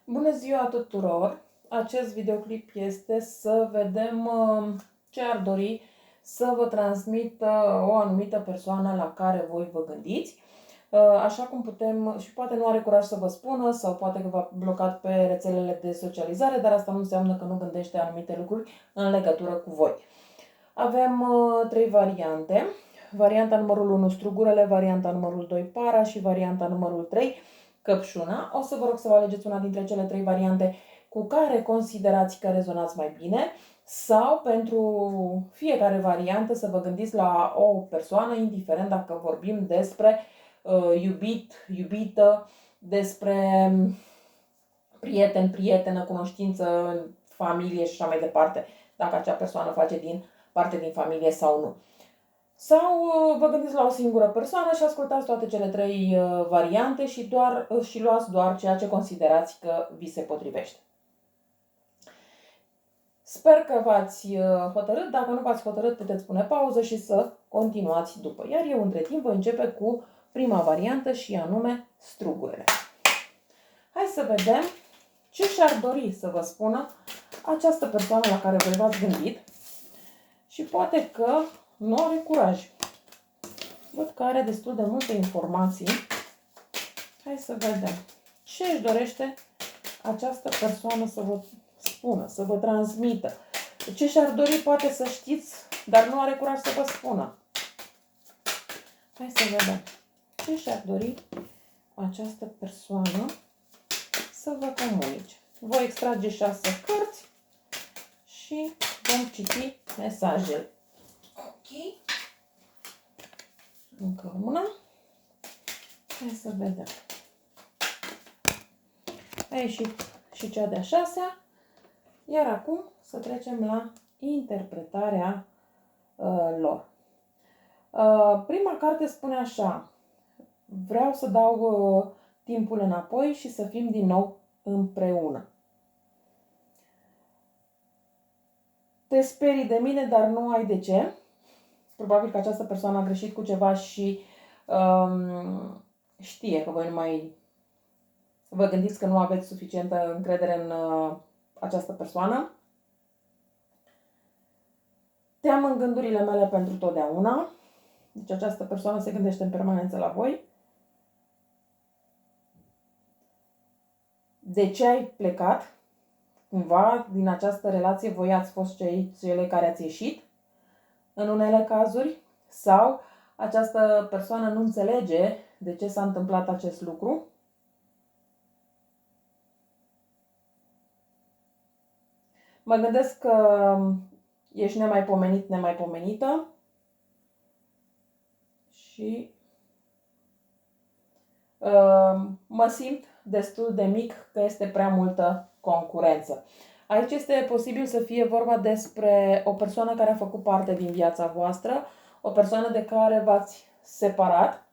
Bună ziua tuturor! Acest videoclip este să vedem ce ar dori să vă transmită o anumită persoană la care voi vă gândiți. Așa cum putem, și poate nu are curaj să vă spună sau poate că v-a blocat pe rețelele de socializare, dar asta nu înseamnă că nu gândește anumite lucruri în legătură cu voi. Avem 3 variante. Varianta numărul 1, strugurele, varianta numărul 2, para și varianta numărul 3, căpșuna. O să vă rog să vă alegeți una dintre cele 3 variante cu care considerați că rezonați mai bine sau pentru fiecare variantă să vă gândiți la o persoană, indiferent dacă vorbim despre iubit, iubită, despre prieten, prietenă, cunoștință, familie și așa mai departe, dacă acea persoană face parte din familie sau nu. Sau vă gândiți la o singură persoană și ascultați toate cele 3 variante și luați doar ceea ce considerați că vi se potrivește. Sper că v-ați hotărât. Dacă nu v-ați hotărât, puteți pune pauză și să continuați după. Iar eu, între timp, voi începe cu prima variantă și anume strugurele. Hai să vedem ce și-ar dori să vă spună această persoană la care voi v-ați gândit și poate că nu are curaj. Văd că are destul de multe informații. Hai să vedem ce își dorește această persoană să vă spună, să vă transmită. Ce și-ar dori poate să știți, dar nu are curaj să vă spună. Hai să vedem ce și-ar dori această persoană să vă comunice. Voi extrage 6 cărți și vom citi mesajele. Ok. Încă una. Hai să vedem. A ieșit și cea de-a 6-a. Iar acum să trecem la interpretarea lor. Prima carte spune așa: vreau să dau timpul înapoi și să fim din nou împreună. Te sperii de mine, dar nu ai de ce. Probabil că această persoană a greșit cu ceva și știe că voi nu mai vă gândiți că nu aveți suficientă încredere în această persoană. Te-am în gândurile mele pentru totdeauna. Deci această persoană se gândește în permanență la voi. De ce ai plecat? Cumva din această relație voi ați fost cele care ați ieșit în unele cazuri sau această persoană nu înțelege de ce s-a întâmplat acest lucru. Mă gândesc că ești nemaipomenit, nemaipomenită și mă simt destul de mic că este prea multă concurență. Aici este posibil să fie vorba despre o persoană care a făcut parte din viața voastră, o persoană de care v-ați separat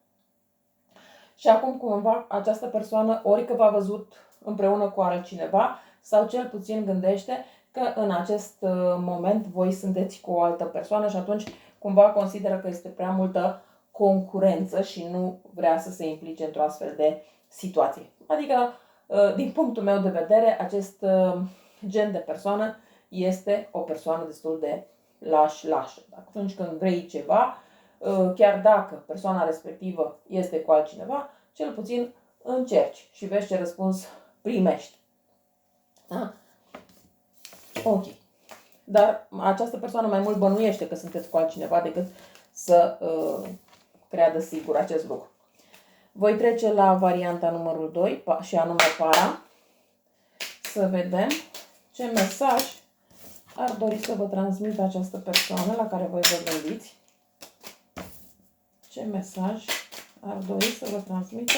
și acum cumva această persoană ori că v-a văzut împreună cu altcineva sau cel puțin gândește că în acest moment voi sunteți cu o altă persoană și atunci cumva consideră că este prea multă concurență și nu vrea să se implice într-o astfel de situație. Adică, din punctul meu de vedere, acest gen de persoană este o persoană destul de lașă. Atunci când vrei ceva, chiar dacă persoana respectivă este cu altcineva, cel puțin încerci și vezi ce răspuns primești. Da? Ok. Dar această persoană mai mult bănuiește că sunteți cu altcineva decât să creadă sigur acest lucru. Voi trece la varianta numărul 2 și anume para. Să vedem ce mesaj ar dori să vă transmită această persoană la care voi vă gândiți. Ce mesaj ar dori să vă transmită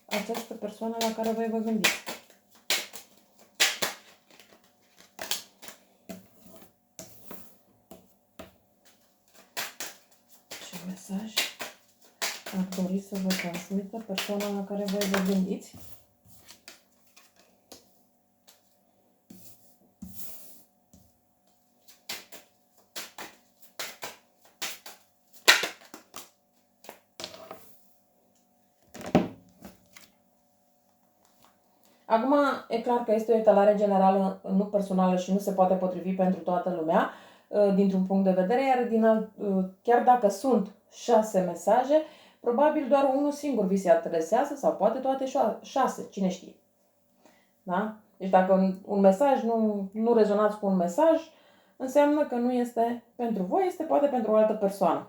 această persoană la care voi vă gândiți. Ce mesaj ar dori să vă transmită persoana la care voi vă gândiți. Acum, e clar că este o etalare generală, nu personală și nu se poate potrivi pentru toată lumea, dintr-un punct de vedere, iar chiar dacă sunt 6 mesaje, probabil doar unul singur vi se adresează sau poate toate 6, cine știe. Da? Deci dacă un mesaj nu rezonați cu un mesaj, înseamnă că nu este pentru voi, este poate pentru o altă persoană.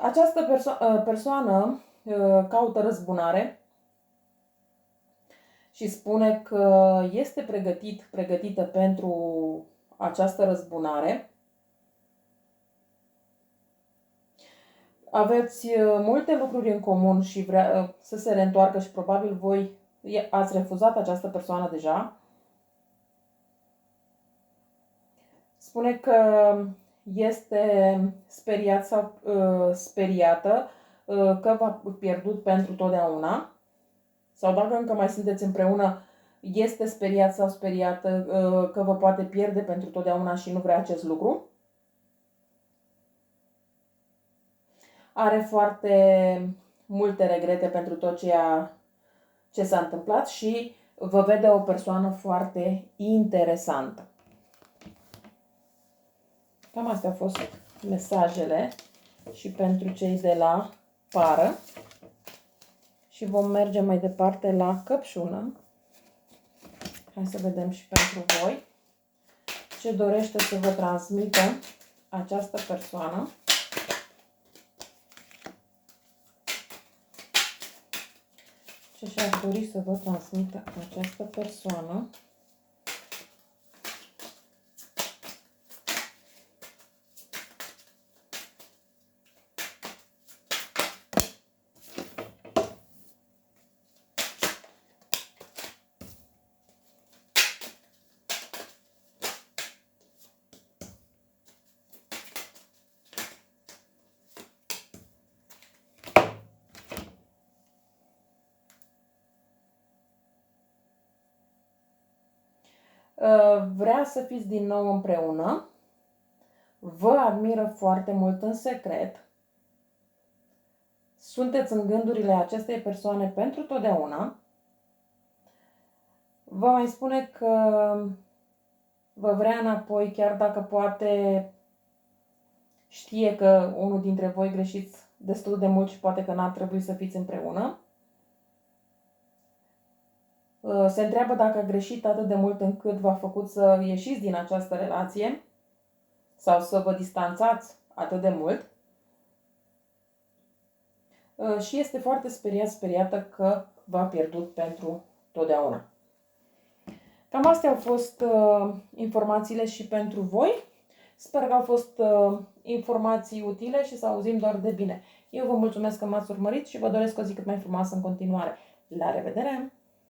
Această persoană caută răzbunare și spune că este pregătită pentru această răzbunare. Aveți multe lucruri în comun și vrea să se reîntoarcă și probabil voi ați refuzat această persoană deja. Spune că este speriat sau speriată că v-a pierdut pentru totdeauna. Sau dacă încă mai sunteți împreună, este speriat sau speriată că vă poate pierde pentru totdeauna și nu vrea acest lucru. Are foarte multe regrete pentru tot ceea ce s-a întâmplat și vă vede o persoană foarte interesantă. Cam astea au fost mesajele și pentru cei de la pară. Și vom merge mai departe la căpșună. Hai să vedem și pentru voi ce dorește să vă transmită această persoană. Ce și-ar dori să vă transmită această persoană. Vrea să fiți din nou împreună, vă admiră foarte mult în secret, sunteți în gândurile acestei persoane pentru totdeauna, vă mai spune că vă vrea înapoi, chiar dacă poate știe că unul dintre voi greșiți destul de mult și poate că n-ar trebui să fiți împreună. Se întreabă dacă a greșit atât de mult încât v-a făcut să ieșiți din această relație sau să vă distanțați atât de mult. Și este foarte speriată că v-a pierdut pentru totdeauna. Cam astea au fost informațiile și pentru voi. Sper că au fost informații utile și să auzim doar de bine. Eu vă mulțumesc că m-ați urmărit și vă doresc o zi cât mai frumoasă în continuare. La revedere!